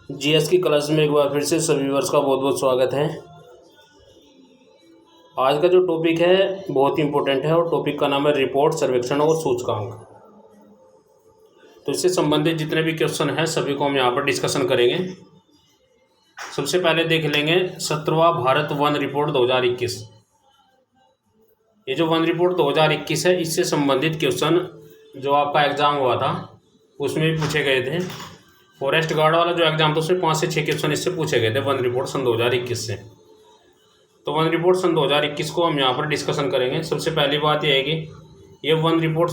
GS की class में एक बार फिर से सभी व्यूअर्स का बहुत बहुत स्वागत है। आज का जो टॉपिक है बहुत ही इम्पोर्टेंट है और टॉपिक का नाम है रिपोर्ट, सर्वेक्षण और सूचकांक। तो इससे संबंधित जितने भी क्वेश्चन हैं सभी को हम यहाँ पर डिस्कशन करेंगे। सबसे पहले देख लेंगे 17वां भारत वन रिपोर्ट 2021। ये जो वन रिपोर्ट 2021 है इससे संबंधित क्वेश्चन जो आपका एग्ज़ाम हुआ था उसमें भी पूछे गए थे। फॉरेस्ट गार्ड वाला जो एग्जाम था उसमें 5 से 6 क्वेश्चन इससे पूछे गए थे वन रिपोर्ट सन 2021 से। तो वन रिपोर्ट सन 2021 को हम यहाँ पर डिस्कशन करेंगे। सबसे पहली बात यह है कि ये वन रिपोर्ट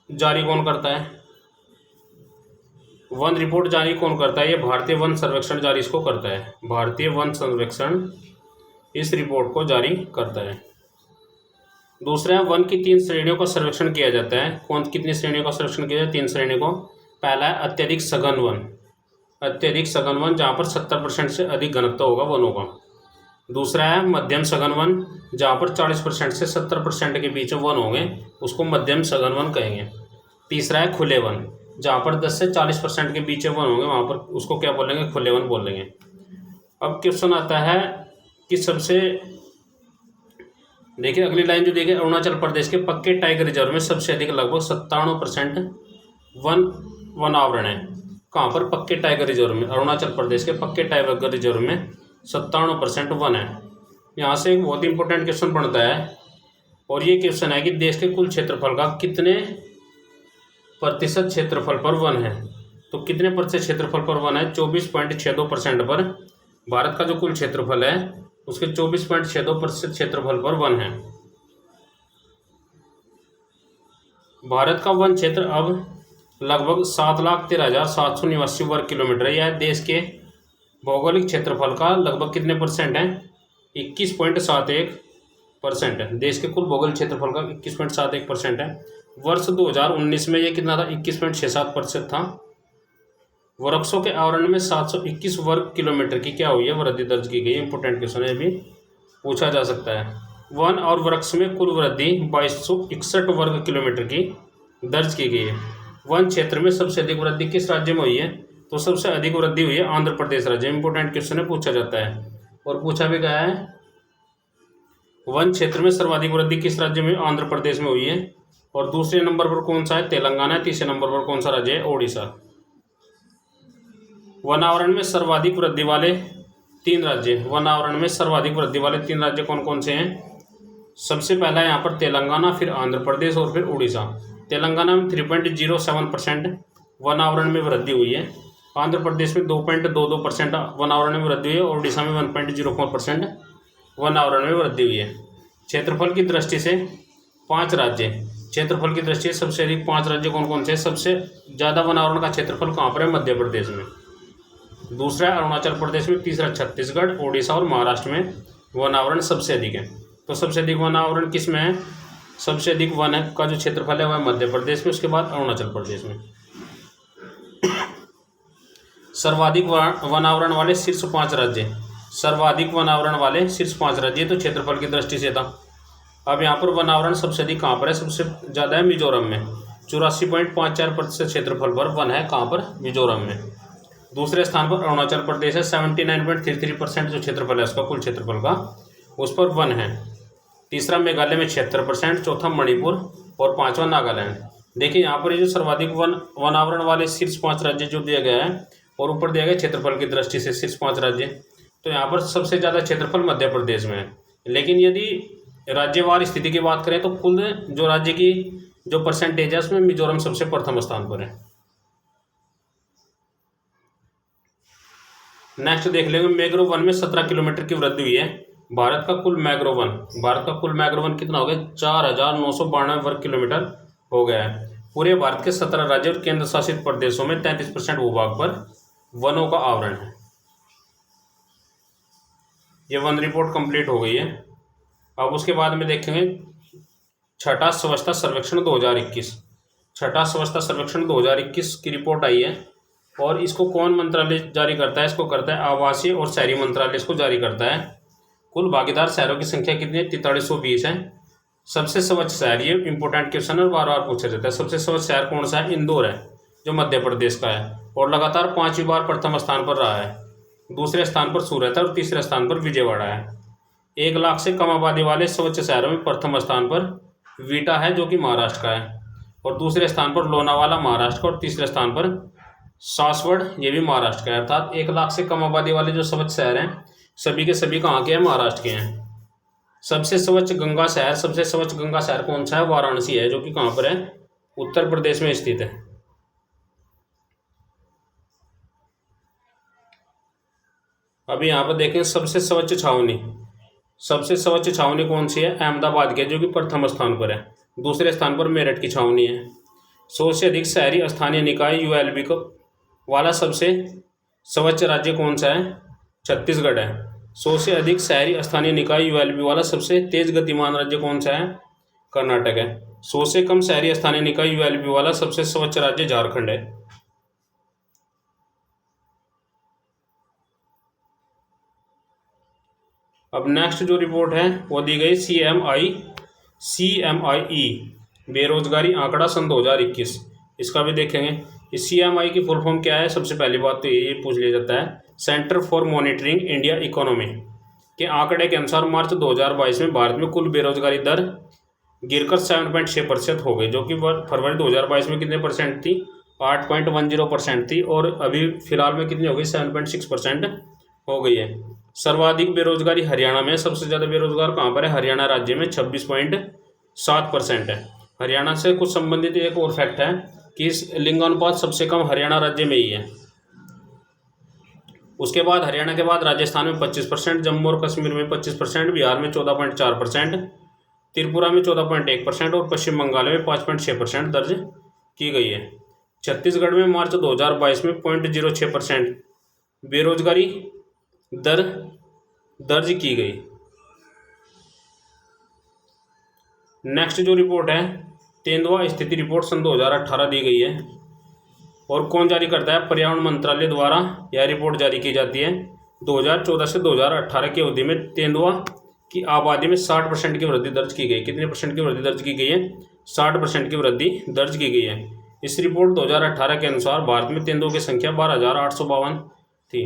जारी कौन करता है। वन रिपोर्ट जारी कौन करता है? ये भारतीय वन सर्वेक्षण जारी इसको करता है। भारतीय वन सर्वेक्षण इस रिपोर्ट को जारी करता है। दूसरा है वन की 3 श्रेणियों का सर्वेक्षण किया जाता है। कौन कितनी श्रेणियों का सर्वेक्षण किया जाता है? 3 श्रेणियों को। पहला है अत्यधिक सघन वन। अत्यधिक सघन वन जहाँ पर 70% से अधिक घनत्व होगा वनों का। दूसरा है मध्यम सघन वन जहाँ पर 40% से 70% के बीच में वन होंगे, उसको मध्यम सघन वन कहेंगे। तीसरा है खुले वन जहाँ पर 10 से 40% के बीच में वन होंगे, वहाँ पर उसको क्या बोलेंगे? खुले वन बोलेंगे। अब क्वेश्चन आता है कि सबसे देखिए अगली लाइन जो देखिए, अरुणाचल प्रदेश के पक्के टाइगर रिजर्व में सबसे अधिक लगभग 97% वन आवरण है। कहाँ पर? पक्के टाइगर रिजर्व में। अरुणाचल प्रदेश के पक्के टाइगर रिजर्व में 97% वन है। यहाँ से एक बहुत इंपॉर्टेंट क्वेश्चन बनता है और ये क्वेश्चन है कि देश के कुल क्षेत्रफल का कितने प्रतिशत क्षेत्रफल पर वन है। तो कितने प्रतिशत क्षेत्रफल पर वन है? 24.62% पर। भारत का जो कुल क्षेत्रफल है उसके 24.62% क्षेत्रफल पर वन है। भारत का वन क्षेत्र अब लगभग 7,13,789 वर्ग किलोमीटर है। यह देश के भौगोलिक क्षेत्रफल का लगभग कितने परसेंट है? 21.71% है। देश के कुल भौगोलिक क्षेत्रफल का 21.71% है। वर्ष 2019 में ये कितना था? 21.67% था। वृक्षों के आवरण में 721 वर्ग किलोमीटर की क्या हुई है? वृद्धि दर्ज की गई है। इंपोर्टेंट क्वेश्चन है, भी पूछा जा सकता है। वन और वृक्ष में कुल वृद्धि 2261 वर्ग किलोमीटर की दर्ज की गई है। वन क्षेत्र में सबसे अधिक वृद्धि किस राज्य में हुई है? तो सबसे अधिक वृद्धि हुई है आंध्र प्रदेश राज्य में। इंपोर्टेंट क्वेश्चन है, पूछा जाता है और पूछा भी गया है। वन क्षेत्र में सर्वाधिक वृद्धि किस राज्य में? आंध्र प्रदेश में हुई है। और दूसरे नंबर पर कौन सा है? तेलंगाना। तीसरे नंबर पर कौन सा राज्य है? ओडिशा। वन आवरण में सर्वाधिक वृद्धि वाले 3 राज्य, वन आवरण में सर्वाधिक वृद्धि वाले 3 राज्य कौन कौन से हैं? सबसे पहला है यहाँ पर तेलंगाना, फिर आंध्र प्रदेश और फिर उड़ीसा। तेलंगाना में 3.07% वन आवरण में वृद्धि हुई है। आंध्र प्रदेश में 2.22% वन आवरण में वृद्धि हुई है और उड़ीसा में 1.04% वन आवरण में वृद्धि हुई है। क्षेत्रफल की दृष्टि से 5 राज्य, क्षेत्रफल की दृष्टि से सबसे अधिक 5 राज्य कौन कौन से? सबसे ज़्यादा वन आवरण का क्षेत्रफल कहाँ पर है? मध्य प्रदेश में। दूसरा अरुणाचल प्रदेश में, तीसरा छत्तीसगढ़, ओडिशा और महाराष्ट्र में वन आवरण सबसे अधिक है। तो सबसे अधिक वन आवरण किस में है? सबसे अधिक वन का जो क्षेत्रफल है वह मध्य प्रदेश में, उसके बाद अरुणाचल प्रदेश में। सर्वाधिक वन आवरण वाले शीर्ष 5 राज्य, सर्वाधिक वन आवरण वाले शीर्ष 5 राज्य तो क्षेत्रफल की दृष्टि से था। अब यहाँ पर वन आवरण सबसे अधिक कहाँ पर है? सबसे ज़्यादा है मिजोरम में। 84.54% क्षेत्रफल पर वन है। कहाँ पर? मिजोरम में। दूसरे स्थान पर अरुणाचल प्रदेश है। 79.33% जो क्षेत्रफल है उसका, कुल क्षेत्रफल का, उस पर वन है। तीसरा मेघालय में 76%, चौथा मणिपुर और 5वां नागालैंड। देखिए यहाँ पर ये जो सर्वाधिक वन आवरण वाले शीर्ष 5 राज्य जो दिया गया है और ऊपर दिया गया क्षेत्रफल की दृष्टि से शीर्ष 5 राज्य, तो यहाँ पर सबसे ज़्यादा क्षेत्रफल मध्य प्रदेश में है। लेकिन यदि राज्यवार स्थिति की बात करें तो कुल जो राज्य की जो परसेंटेज है उसमें मिजोरम सबसे प्रथम स्थान पर है। नेक्स्ट देख लेंगे, मैंग्रोव वन में 17 किलोमीटर की वृद्धि हुई है। भारत का कुल मैंग्रोव वन कितना हो गया? 4,992 वर्ग किलोमीटर हो गया है। पूरे भारत के 17 राज्य और केंद्र शासित प्रदेशों में 33% भूभाग पर वनों का आवरण है। ये वन रिपोर्ट कंप्लीट हो गई है। अब उसके बाद में देखेंगे छठा स्वच्छता सर्वेक्षण 2021। छठा स्वच्छता सर्वेक्षण 2021 की रिपोर्ट आई है और इसको कौन मंत्रालय जारी करता है? इसको करता है आवासीय और शहरी मंत्रालय, इसको जारी करता है। कुल भागीदार शहरों की संख्या कितनी है? 4320 है। सबसे स्वच्छ शहर, ये इंपॉर्टेंट क्वेश्चन है और बार बार पूछा जाता है। सबसे स्वच्छ शहर कौन सा है? इंदौर है, जो मध्य प्रदेश का है। और लगातार 5वीं बार प्रथम स्थान पर रहा है। दूसरे स्थान पर सूरत है और तीसरे स्थान पर विजयवाड़ा है। 1 लाख से कम आबादी वाले स्वच्छ शहरों में प्रथम स्थान पर वीटा है जो कि महाराष्ट्र का है, और दूसरे स्थान पर लोनावाला महाराष्ट्र का, और तीसरे स्थान पर सासवड़ ये भी महाराष्ट्र का है। अर्थात 1 लाख से कम आबादी वाले जो स्वच्छ शहर हैं सभी के सभी कहाँ के हैं? महाराष्ट्र के हैं। सबसे स्वच्छ गंगा शहर कौन सा है? वाराणसी है, जो कि कहाँ पर है? उत्तर प्रदेश में स्थित है। अभी यहाँ पर देखें सबसे स्वच्छ छावनी कौन सी है? अहमदाबाद की है, जो कि प्रथम स्थान पर है। दूसरे स्थान पर मेरठ की छावनी है। 100 से अधिक शहरी स्थानीय निकाय ULB को वाला सबसे स्वच्छ राज्य कौन सा है? छत्तीसगढ़ है। 100 से अधिक शहरी स्थानीय निकाय ULB वाला सबसे तेज गतिमान राज्य कौन सा है? कर्नाटक है। 100 से कम शहरी स्थानीय निकाय ULB वाला सबसे स्वच्छ राज्य झारखंड है। अब नेक्स्ट जो रिपोर्ट है वो दी गई CMIE बेरोजगारी आंकड़ा सन 2021। इसका भी देखेंगे। इस CMI की फुल फॉर्म क्या है? सबसे पहली बात तो ये पूछ लिया जाता है। Centre for monitoring India economy के आंकड़े के अनुसार मार्च 2022 में भारत में कुल बेरोजगारी दर गिरकर 7.6% हो गई, जो कि फरवरी 2022 में कितने परसेंट थी? 8.10% थी, और अभी फिलहाल में कितनी हो गई? 7.6% हो गई है। सर्वाधिक बेरोजगारी हरियाणा में। सबसे ज़्यादा बेरोजगार कहाँ पर है? हरियाणा राज्य में 26.7% है। हरियाणा से कुछ संबंधित एक और फैक्ट है कि इस लिंगानुपात सबसे कम हरियाणा राज्य में ही है। उसके बाद हरियाणा के बाद राजस्थान में 25%, जम्मू और कश्मीर में 25%, बिहार में 14.4%, त्रिपुरा में 14.1% और पश्चिम बंगाल में 5.6% दर्ज की गई है। छत्तीसगढ़ में मार्च 2022 में 0.06% बेरोजगारी दर दर्ज की गई। नेक्स्ट जो रिपोर्ट है तेंदुआ स्थिति रिपोर्ट सन 2018 दी गई है, और कौन जारी करता है? पर्यावरण मंत्रालय द्वारा यह रिपोर्ट जारी की जाती है। 2014 से 2018 की अवधि में तेंदुआ की आबादी में 60% की वृद्धि दर्ज की गई। कितने परसेंट की वृद्धि दर्ज की गई है? 60% की वृद्धि दर्ज की गई है। इस रिपोर्ट 2018 के अनुसार भारत में तेंदुओं की संख्या 12,852 थी।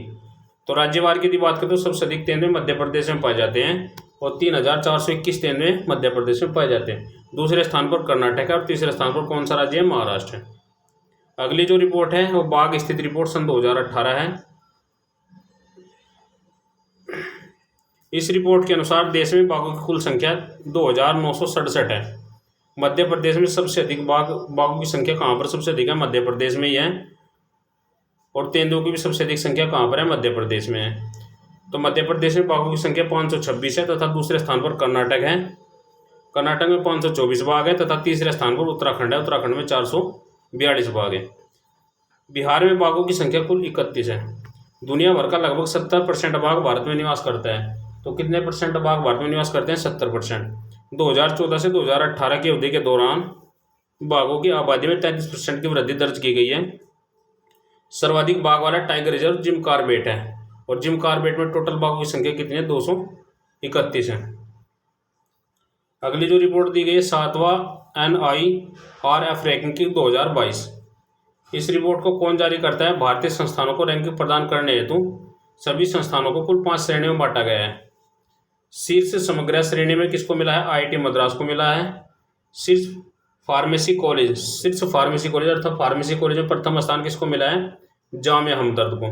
तो राज्यवार की यदि बात करें तो सबसे अधिक तेंदुए मध्य प्रदेश में पाए जाते हैं, और 3,421 तेंदुए मध्य प्रदेश में पाए जाते हैं। दूसरे स्थान पर कर्नाटक है, और तीसरे स्थान पर कौन सा राज्य है? महाराष्ट्र है। अगली जो रिपोर्ट है वो बाघ स्थिति रिपोर्ट सन 2018 है। इस रिपोर्ट के अनुसार देश में बाघों की कुल संख्या 2,967 है। मध्य प्रदेश में सबसे अधिक बाघों की संख्या कहाँ पर सबसे अधिक है? मध्य प्रदेश में ही है। और तेंदुओं की भी सबसे अधिक संख्या कहाँ पर है? मध्य प्रदेश में है। तो मध्य प्रदेश में बाघों की संख्या 526 है, तथा दूसरे स्थान पर कर्नाटक है। कर्नाटक में 524 बाघ है, तथा तीसरे स्थान पर उत्तराखंड है। उत्तराखंड में 442 बाघ है। बिहार में बाघों की संख्या कुल 31 है। दुनिया भर का लगभग 70% बाघ भारत में निवास करता है। तो कितने परसेंट बाघ भारत में निवास करते हैं? 70%। 2014 से 2018 की अवधि के दौरान बाघों की आबादी में 33% की वृद्धि दर्ज की गई है। सर्वाधिक बाघ वाला टाइगर रिजर्व जिम कॉर्बेट है, और जिम कॉर्बेट में टोटल बाघों की संख्या कितनी है? 231 है। अगली जो रिपोर्ट दी गई है 7वां NIRF रैंकिंग की 2022। इस रिपोर्ट को कौन जारी करता है? भारतीय संस्थानों को रैंकिंग प्रदान करने हेतु सभी संस्थानों को कुल 5 श्रेणियों में बांटा गया है। शीर्ष समग्र श्रेणी में किसको मिला है? IIT मद्रास को मिला है। शीर्ष फार्मेसी कॉलेज अर्थात फार्मेसी कॉलेज में प्रथम स्थान किसको मिला है? जामिया हमदर्द को।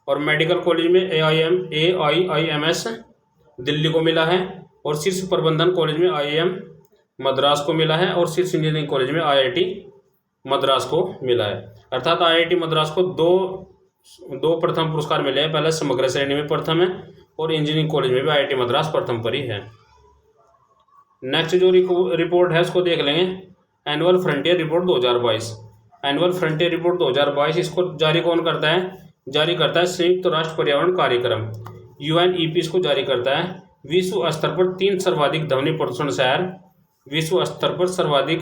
और मेडिकल कॉलेज में AIIMS दिल्ली को मिला है। और शीर्ष प्रबंधन कॉलेज में IIM मद्रास को मिला है। और शीर्ष इंजीनियरिंग कॉलेज में IIT मद्रास को मिला है। अर्थात IIT मद्रास को दो प्रथम पुरस्कार मिले हैं। पहले समग्र श्रेणी में प्रथम है, और इंजीनियरिंग कॉलेज में भी IIT मद्रास प्रथम पर ही है। नेक्स्ट जो रिपोर्ट है उसको देख लेंगे। Annual frontier report 2022। Annual frontier report 2022 इसको जारी कौन करता है? जारी करता है संयुक्त राष्ट्र पर्यावरण कार्यक्रम UNEP इसको जारी करता है। विश्व स्तर पर 3 सर्वाधिक ध्वनि प्रदूषण शहर। विश्व स्तर पर सर्वाधिक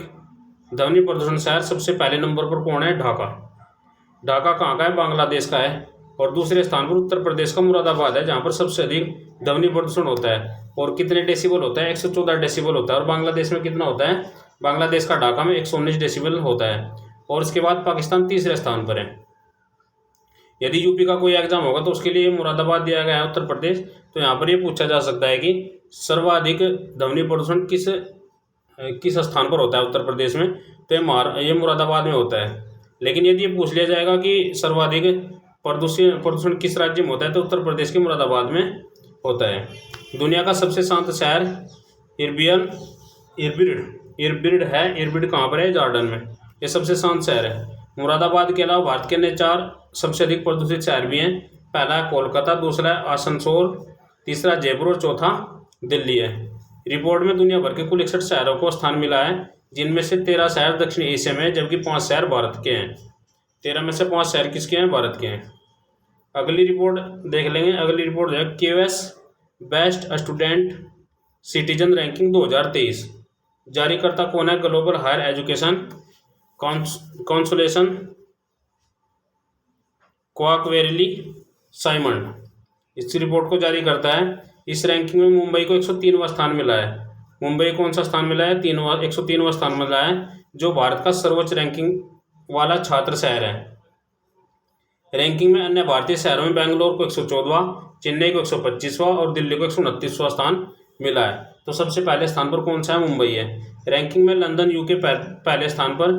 ध्वनि प्रदूषण शहर सबसे पहले नंबर पर कौन है? ढाका। ढाका कहाँ का है? बांग्लादेश का है। और दूसरे स्थान पर उत्तर प्रदेश का मुरादाबाद है, जहाँ पर सबसे अधिक ध्वनि प्रदूषण होता है। और कितने डेसिबल होता है? 114 डेसिबल होता है। और बांग्लादेश में कितना होता है? बांग्लादेश का ढाका में 119 डेसिबल होता है। और उसके बाद पाकिस्तान तीसरे स्थान पर है। यदि यूपी का कोई एग्जाम होगा तो उसके लिए मुरादाबाद दिया गया है उत्तर प्रदेश। तो यहाँ पर ये पूछा जा सकता है कि सर्वाधिक ध्वनि प्रदूषण किस स्थान पर होता है उत्तर प्रदेश में, तो ये मुरादाबाद में होता है। लेकिन यदि ये पूछ लिया जाएगा कि सर्वाधिक प्रदूषण किस राज्य में होता है, तो उत्तर प्रदेश के मुरादाबाद में होता है। दुनिया का सबसे शांत शहर इरबिड है। इरबिड कहाँ पर है? जॉर्डन में। ये सबसे शांत शहर है। मुरादाबाद के अलावा भारत के अन्य 4 सबसे अधिक प्रदूषित शहर भी हैं। पहला है कोलकाता, दूसरा है आसनसोल, तीसरा जयपुर और चौथा दिल्ली है। रिपोर्ट में दुनिया भर के कुल 61 शहरों को स्थान मिला है, जिनमें से 13 शहर दक्षिण एशिया में हैं, जबकि 5 शहर भारत के हैं। 13 में से 5 शहर किसके हैं? भारत के हैं। अगली रिपोर्ट देख लेंगे। अगली रिपोर्ट है QS best student citizen ranking 2023। जारीकर्ता कौन है? Global higher education consolation Quacquarelli Symonds इस रिपोर्ट को जारी करता है। इस रैंकिंग में मुंबई को 103वां स्थान मिला है। मुंबई कौन सा स्थान मिला है? 103वां स्थान मिला है, जो भारत का सर्वोच्च रैंकिंग वाला छात्र शहर है। रैंकिंग में अन्य भारतीय शहरों में बेंगलोर को 114वां, चेन्नई को 125वां और दिल्ली को 129वां स्थान मिला है। तो सबसे पहले स्थान पर कौन सा है? मुंबई है। रैंकिंग में लंदन यूके पहले स्थान पर,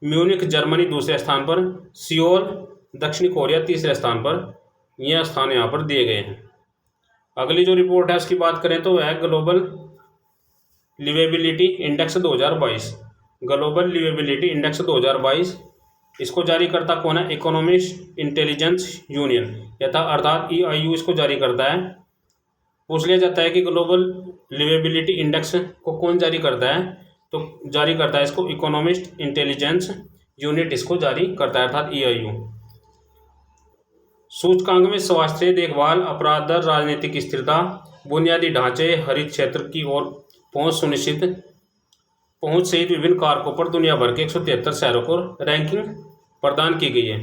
म्यूनिख जर्मनी दूसरे स्थान पर, सियोल दक्षिण कोरिया तीसरे स्थान पर। यह स्थान यहाँ पर दिए गए हैं। अगली जो रिपोर्ट है उसकी बात करें तो वह है global liveability index 2022। Global liveability index 2022 इसको जारी करता कौन है? इकोनॉमिस्ट इंटेलिजेंस यूनियन अर्थात EIU इसको जारी करता है। पूछ लिया जाता है कि ग्लोबल लिवेबिलिटी इंडेक्स को कौन जारी करता है, तो जारी करता है इसको इकोनॉमिस्ट इंटेलिजेंस यूनिट इसको जारी करता है, अर्थात EIU। सूचकांक में स्वास्थ्य देखभाल, अपराध दर, राजनीतिक स्थिरता, बुनियादी ढांचे, हरित क्षेत्र की ओर पहुंच सहित विभिन्न कारकों पर दुनिया भर के 173 शहरों को रैंकिंग प्रदान की गई है।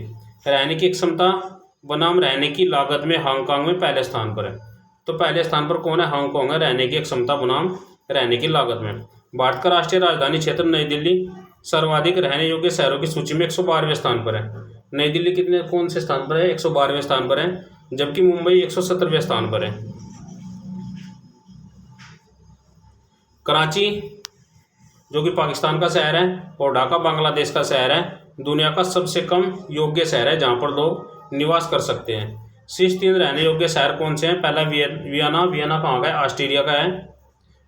रहने की क्षमता बनाम रहने की लागत में हांगकांग में पहले स्थान पर है। तो पहले स्थान पर कौन है? हांगकांग है, रहने की क्षमता बनाम रहने की लागत में। भारत का राष्ट्रीय राजधानी क्षेत्र नई दिल्ली सर्वाधिक रहने योग्य शहरों की सूची में 112वें स्थान पर है। नई दिल्ली कौन से स्थान पर है? 112वें स्थान पर है, जबकि मुंबई 117वें स्थान पर है। कराची जो कि पाकिस्तान का शहर है और ढाका बांग्लादेश का शहर है, दुनिया का सबसे कम योग्य शहर है जहां पर लोग निवास कर सकते हैं। शीर्ष 3 रहने योग्य शहर कौन से हैं? पहला वियना कहाँ का है? ऑस्ट्रिया का है,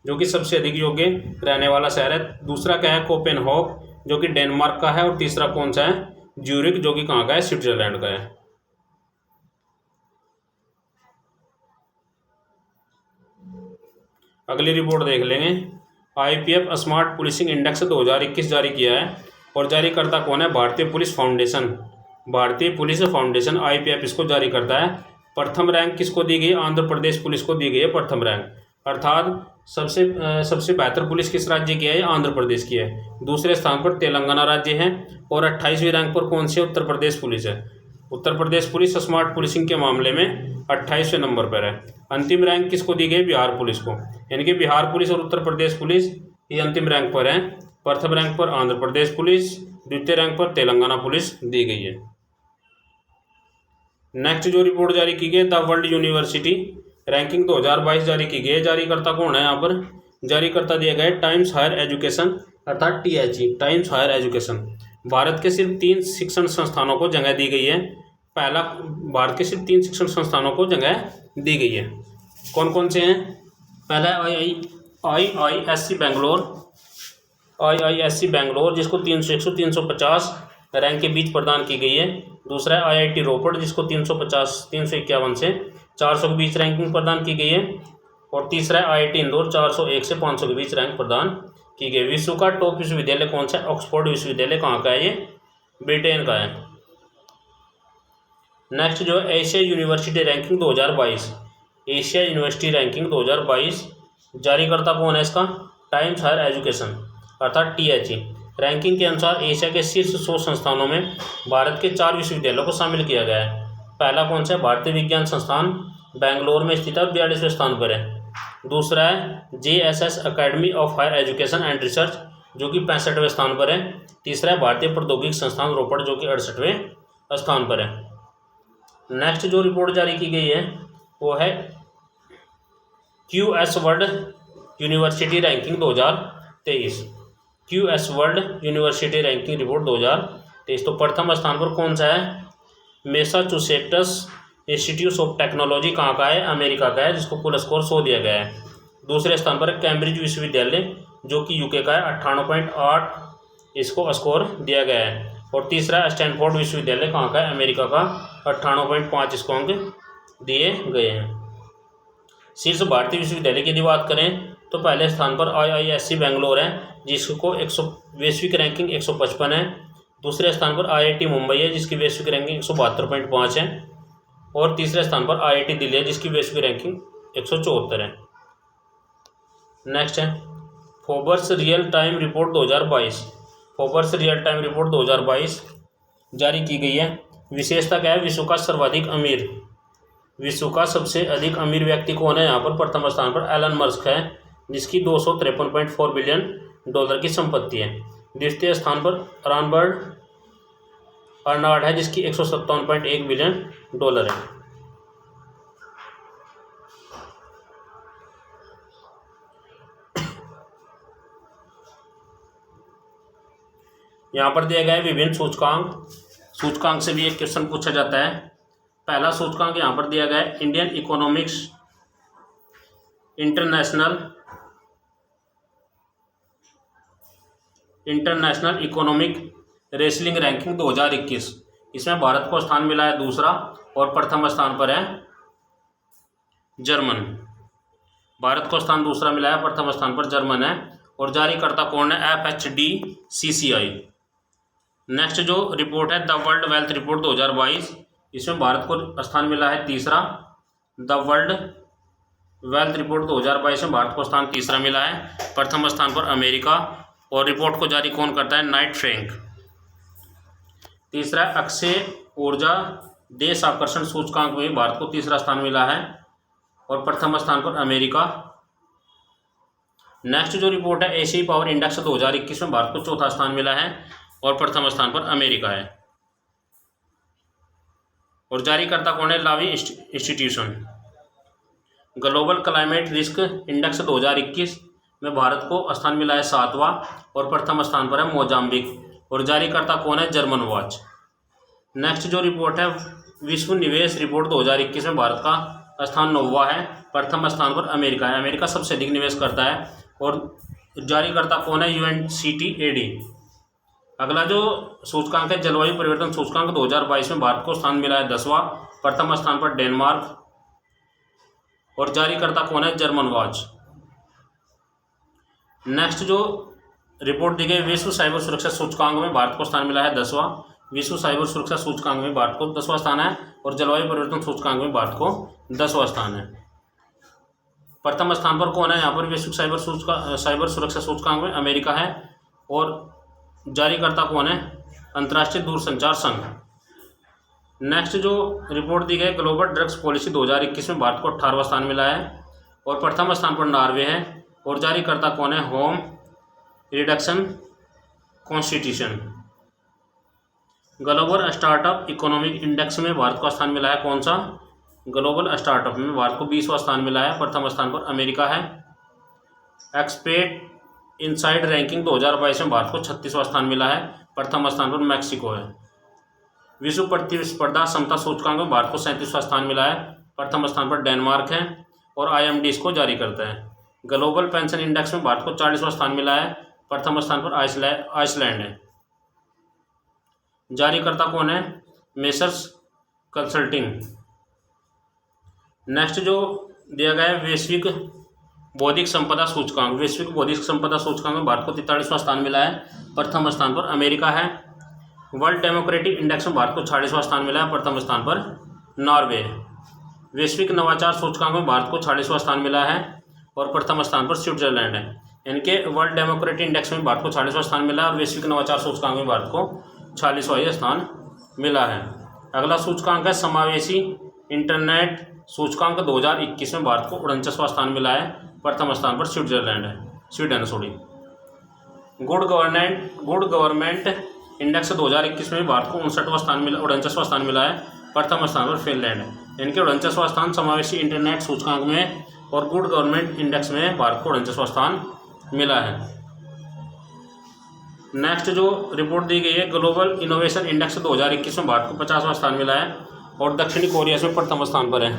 जो कि सबसे अधिक योग्य रहने वाला शहर है। दूसरा क्या है? कोपेनहेगन जो कि डेनमार्क का है। और तीसरा कौन सा है? ज्यूरिख जो कि कहाँ का है? स्विट्जरलैंड का है। अगली रिपोर्ट देख लेंगे। IPF स्मार्ट पुलिसिंग इंडेक्स 2021 जारी किया है और जारी करता कौन है? भारतीय पुलिस फाउंडेशन IPF इसको जारी करता है। प्रथम रैंक किसको दी गई? आंध्र प्रदेश पुलिस को दी गई है प्रथम रैंक, अर्थात सबसे बेहतर पुलिस किस राज्य की है? आंध्र प्रदेश की है। दूसरे स्थान पर तेलंगाना राज्य है और 28वें रैंक पर कौन सी? उत्तर प्रदेश पुलिस है। Uttar Pradesh police smart policing के मामले में 28वें नंबर पर है। अंतिम रैंक किसको दी गई? बिहार पुलिस को, यानी कि बिहार पुलिस और उत्तर प्रदेश पुलिस ये अंतिम रैंक पर है। प्रथम रैंक पर आंध्र प्रदेश पुलिस, द्वितीय रैंक पर तेलंगाना पुलिस दी गई है। नेक्स्ट जो रिपोर्ट जारी की गई द वर्ल्ड यूनिवर्सिटी रैंकिंग 2022 जारी की गई। जारी करता कौन है? यहाँ पर जारी करता दिया गया है टाइम्स हायर एजुकेशन अर्थात THE times higher education. Bharat के सिर्फ 3 शिक्षण संस्थानों को जगह दी गई है। भारत के सिर्फ 3 शिक्षण संस्थानों को जगह दी गई है। कौन कौन से हैं? पहला IISc बेंगलोर जिसको 350 रैंक के बीच प्रदान की गई है। दूसरा है IIT रोपड़ जिसको 351 से 400 के बीच रैंकिंग प्रदान की गई है। और तीसरा है IIT इंदौर 401 से 500 के बीच रैंक प्रदान की गई। विश्व का टॉप विश्वविद्यालय कौन सा है? ऑक्सफोर्ड विश्वविद्यालय कहाँ का है? ये ब्रिटेन का है। नेक्स्ट जो है Asia university ranking 2022। Asia university ranking 2022 जारी करता कौन है इसका? टाइम्स हायर एजुकेशन अर्थात THE। रैंकिंग के अनुसार एशिया के शीर्ष 100 संस्थानों में भारत के 4 विश्वविद्यालयों को शामिल किया गया है। पहला कौन सा है? भारतीय विज्ञान संस्थान बेंगलोर में स्थित है, 42वें स्थान पर है। दूसरा है JSS academy of higher education and research जो कि 65वें स्थान पर है। तीसरा है भारतीय प्रौद्योगिकी संस्थान रोपड़ जो कि 68वें स्थान पर है। नेक्स्ट जो रिपोर्ट जारी की गई है वो है QS world university ranking 2023। QS world university ranking report 2023। तो प्रथम स्थान पर कौन सा है? मैसाचुसेट्स इंस्टीट्यूट ऑफ टेक्नोलॉजी कहाँ का है? अमेरिका का है, जिसको कुल स्कोर 100 दिया गया है। दूसरे स्थान पर कैम्ब्रिज विश्वविद्यालय जो कि यूके का है, 98.8 इसको स्कोर दिया गया है। और तीसरा स्टैनफोर्ड विश्वविद्यालय कहाँ का है? अमेरिका का, 98.5 इसको अंक दिए गए हैं। शीर्ष भारतीय विश्वविद्यालय की यदि बात करें तो पहले स्थान पर IISc बेंगलोर है, जिसको वैश्विक रैंकिंग 155 है। दूसरे स्थान पर IIT मुंबई है, जिसकी वैश्विक रैंकिंग 172.5 है। और तीसरे स्थान पर IIT दिल्ली है, जिसकी वैश्विक रैंकिंग 174 है। नेक्स्ट है Forbes real time report 2022। Forbes real time report 2022 जारी की गई है। विशेषता क्या है? विश्व का सर्वाधिक अमीर, विश्व का सबसे अधिक अमीर व्यक्ति कौन है? यहाँ पर प्रथम स्थान पर एलन मस्क है, जिसकी 253.4 बिलियन डॉलर की संपत्ति है। द्वितीय स्थान पर रॉबर्ट अर्नाल्ड है, जिसकी 157.1 बिलियन डॉलर है। यहाँ पर दिया गया है विभिन्न सूचकांक से भी एक क्वेश्चन पूछा जाता है। पहला सूचकांक यहाँ पर दिया गया है Indian economics international economic wrestling ranking 2021। इसमें भारत को स्थान मिला है दूसरा और प्रथम स्थान पर है जर्मन। भारत को स्थान दूसरा मिला है, प्रथम स्थान पर जर्मन है। और जारीकर्ता कौन है? FHDCCI। नेक्स्ट जो रिपोर्ट है द वर्ल्ड वेल्थ रिपोर्ट 2022। इसमें भारत को स्थान मिला है तीसरा। द वर्ल्ड वेल्थ रिपोर्ट 2022 में भारत को स्थान तीसरा मिला है, प्रथम स्थान पर अमेरिका। और रिपोर्ट को जारी कौन करता है? Knight Frank. तीसरा अक्षय ऊर्जा देश आकर्षण सूचकांक में भारत को तीसरा स्थान मिला है और प्रथम स्थान पर अमेरिका। नेक्स्ट जो रिपोर्ट है एशियाई पावर इंडेक्स 2021 में भारत को चौथा स्थान मिला है और प्रथम स्थान पर अमेरिका है। और जारीकर्ता कौन है? लावी institution. Global climate risk index 2021 में भारत को स्थान मिला है 7वां और प्रथम स्थान पर है मोजाम्बिक। और जारीकर्ता कौन है? German watch. नेक्स्ट जो रिपोर्ट है विश्व निवेश रिपोर्ट 2021 में भारत का स्थान 9वां है, प्रथम स्थान पर अमेरिका है। अमेरिका सबसे अधिक निवेश करता है। और जारीकर्ता कौन है? UNCTAD। अगला जो सूचकांक है जलवायु परिवर्तन सूचकांक 2022 में भारत को स्थान मिला है 10वां, प्रथम स्थान पर डेनमार्क। और जारीकर्ता कौन है? German watch. नेक्स्ट जो रिपोर्ट दी गई विश्व साइबर सुरक्षा सूचकांक में भारत को स्थान मिला है 10वां। विश्व साइबर सुरक्षा सूचकांक में भारत को 10वां स्थान है और जलवायु परिवर्तन सूचकांक में भारत को 10वां स्थान है। प्रथम स्थान पर कौन है? यहाँ पर विश्व साइबर सुरक्षा सूचकांक में अमेरिका है। और जारीकर्ता कौन है? अंतर्राष्ट्रीय दूरसंचार संघ। नेक्स्ट जो रिपोर्ट दी गई ग्लोबल ड्रग्स पॉलिसी 2021 में भारत को 18वां स्थान मिला है और प्रथम स्थान पर नॉर्वे है। और जारीकर्ता कौन है? Home reduction constitution. Global startup economic index में भारत का स्थान मिला है कौन सा? ग्लोबल स्टार्टअप में भारत को 20वां स्थान मिला है, प्रथम स्थान पर अमेरिका है। एक्सपेट इनसाइड रैंकिंग 2022 में भारत को 36वां स्थान मिला है, प्रथम स्थान पर मैक्सिको है। विश्व प्रतिस्पर्धा क्षमता सूचकांक में भारत को 37वां स्थान मिला है, प्रथम स्थान पर डेनमार्क है। और IMD इसको जारी करता है। ग्लोबल पेंशन इंडेक्स में भारत को 40वां स्थान मिला है, प्रथम स्थान पर आइसलैंड है। जारीकर्ता कौन है? Messrs consulting. नेक्स्ट जो दिया गया है वैश्विक बौद्धिक संपदा सूचकांक। वैश्विक बौद्धिक संपदा सूचकांक में भारत को 43वां स्थान मिला है, प्रथम स्थान पर अमेरिका है। वर्ल्ड डेमोक्रेटिक इंडेक्स में भारत को 46वां स्थान मिला है, प्रथम स्थान पर नॉर्वे। वैश्विक नवाचार सूचकांक में भारत को 46वां स्थान मिला है और प्रथम स्थान पर स्विट्जरलैंड है। इनके वर्ल्ड डेमोक्रेटिक इंडेक्स में भारत को 46वां स्थान मिला है और वैश्विक नवाचार सूचकांक में भारत को 46वां स्थान मिला है। अगला सूचकांक है समावेशी इंटरनेट सूचकांक 2021 में भारत को 49वां स्थान मिला है, प्रथम स्थान पर स्वीडन। गुड गवर्नमेंट इंडेक्स 2021 में भारत को 49वां स्थान मिला है प्रथम स्थान पर फिनलैंड है। इनके 49वां स्थान समावेशी इंटरनेट सूचकांक में और गुड गवर्नमेंट इंडेक्स में भारत को 49वां स्थान मिला है। नेक्स्ट जो रिपोर्ट दी गई है, ग्लोबल इनोवेशन इंडेक्स 2021 में भारत को 50वां स्थान मिला है और दक्षिणी कोरिया से प्रथम स्थान पर है।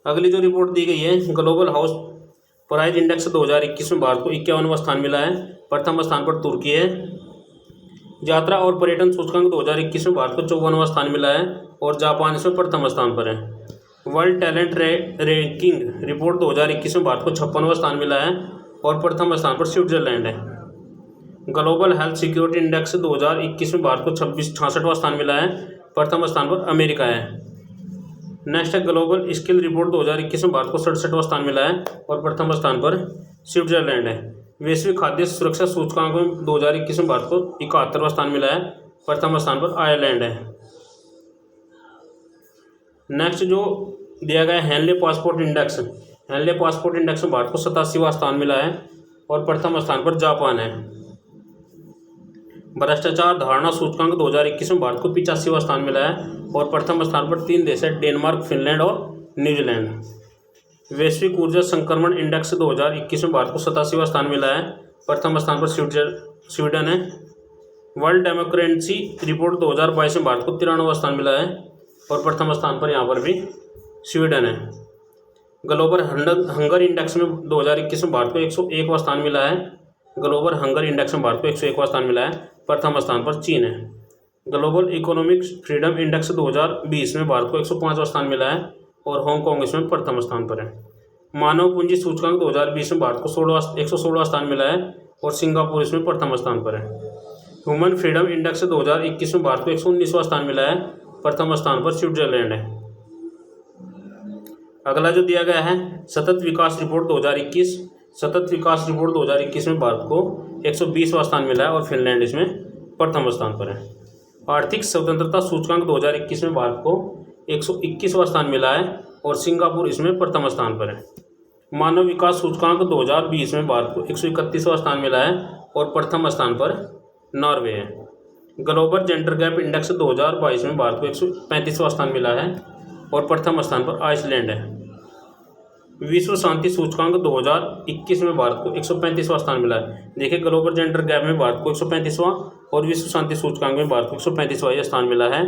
अगली जो रिपोर्ट दी गई है, ग्लोबल हाउस प्राइस इंडेक्स 2021 में भारत को 51वां स्थान मिला है। प्रथम स्थान पर तुर्की है। यात्रा और पर्यटन सूचकांक 2021 में भारत को 54वां स्थान मिला है और जापान इसमें प्रथम स्थान पर है। वर्ल्ड टैलेंट रैंकिंग रिपोर्ट 2021 में भारत को 56वां स्थान मिला है और प्रथम स्थान पर स्विट्जरलैंड है। ग्लोबल हेल्थ सिक्योरिटी इंडेक्स 2021 में भारत को 66वां स्थान मिला है। प्रथम स्थान पर अमेरिका है। नेक्स्ट है ग्लोबल स्किल रिपोर्ट 2021 में भारत को 67वां स्थान मिला है और प्रथम स्थान पर स्विट्जरलैंड है। वैश्विक खाद्य सुरक्षा सूचकांक में 2021 में भारत को 71वां स्थान मिला है। प्रथम स्थान पर आयरलैंड है। नेक्स्ट जो दिया गया है Henley passport index, Henley passport index में भारत को 87वां स्थान मिला है और प्रथम स्थान पर जापान है। भ्रष्टाचार धारणा सूचकांक 2021 में भारत को 85वां स्थान मिला है और प्रथम स्थान पर 3 देश है, डेनमार्क, फिनलैंड और न्यूजीलैंड। वैश्विक ऊर्जा संक्रमण इंडेक्स 2021 में भारत को 87वां स्थान मिला है। प्रथम स्थान पर स्वीडन है। वर्ल्ड डेमोक्रेसी रिपोर्ट 2022 में भारत को 93वां स्थान मिला है और प्रथम स्थान पर यहाँ पर भी स्वीडन है। ग्लोबल हंगर इंडेक्स में 2021 में भारत को 101वां स्थान मिला है। ग्लोबल हंगर इंडेक्स में भारत को 101वां स्थान मिला है। प्रथम स्थान पर चीन है। ग्लोबल इकोनॉमिक फ्रीडम इंडेक्स 2020 में भारत को 105वां स्थान मिला है और हांगकांग इसमें प्रथम स्थान पर है। मानव पूंजी सूचकांक 2020 में भारत को 116वां स्थान मिला है और सिंगापुर इसमें प्रथम स्थान पर है। ह्यूमन फ्रीडम इंडेक्स 2021 में भारत को 119वां स्थान मिला है। प्रथम स्थान पर स्विट्जरलैंड है। अगला जो दिया गया है सतत विकास रिपोर्ट 2021, सतत विकास रिपोर्ट 2021 में भारत को 120वां स्थान मिला है और फिनलैंड इसमें प्रथम स्थान पर है। आर्थिक स्वतंत्रता सूचकांक 2021 में भारत को 121वां स्थान मिला है और सिंगापुर इसमें प्रथम स्थान पर है। मानव विकास सूचकांक 2020 में भारत को 131वां स्थान मिला है और प्रथम स्थान पर नॉर्वे है। ग्लोबल जेंडर गैप इंडेक्स 2022 में भारत को 135वां स्थान मिला है और प्रथम स्थान पर आइसलैंड है। विश्व शांति सूचकांक 2021 में भारत को 135वां स्थान मिला है। देखिए ग्लोबल जेंडर गैप में भारत को 135वां और विश्व शांति सूचकांक में भारत को 135वां स्थान मिला है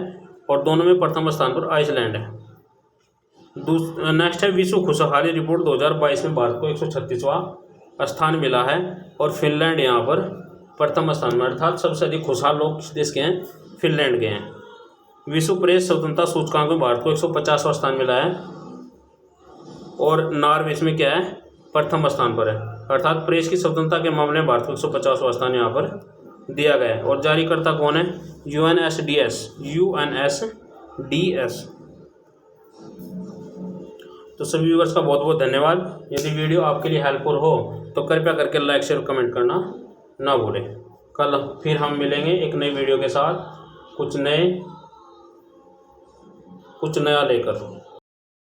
और दोनों में प्रथम स्थान पर आइसलैंड है। नेक्स्ट है विश्व खुशहाली रिपोर्ट 2022 में भारत को 136वां स्थान मिला है और फिनलैंड यहाँ पर प्रथम स्थान में, अर्थात सबसे अधिक खुशहाल लोग किस देश के हैं, फिनलैंड के हैं। विश्व प्रेस स्वतंत्रता सूचकांक में भारत को 150वां स्थान मिला है और नॉर्वे इसमें क्या है, प्रथम स्थान पर है। अर्थात प्रेस की स्वतंत्रता के मामले में भारत को 150वां स्थान यहाँ पर दिया गया है। और जारीकर्ता कौन है, UNSDS। तो सभी व्यूअर्स का बहुत बहुत धन्यवाद। यदि वीडियो आपके लिए हेल्पफुल हो तो कृपया करके लाइक शेयर कमेंट करना ना भूलें। कल फिर हम मिलेंगे एक नई वीडियो के साथ, कुछ नया लेकर।